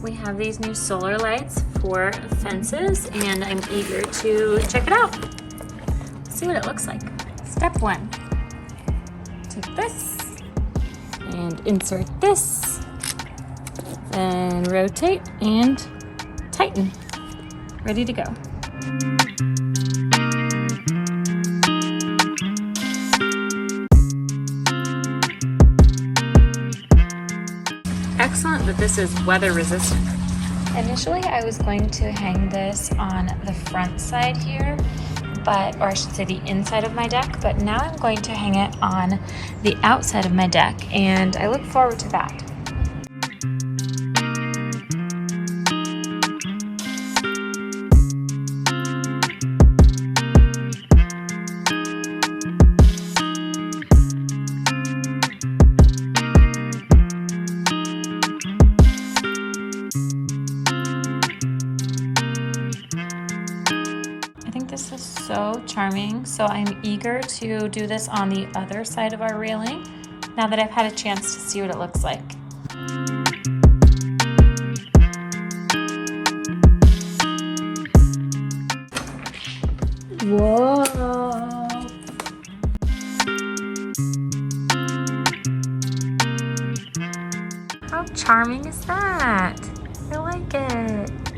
we have these new solar lights for fences, and I'm eager to check it out. See what it looks like. Step 1. Take this and insert this, then rotate and tighten. Ready to go. Excellent that this is weather resistant. Initially, I was going to hang this on the front side here, or I should say the inside of my deck, but now I'm going to hang it on the outside of my deck, and I look forward to that. This is so charming, so I'm eager to do this on the other side of our railing now that I've had a chance to see what it looks like. Whoa! How charming is that? I like it.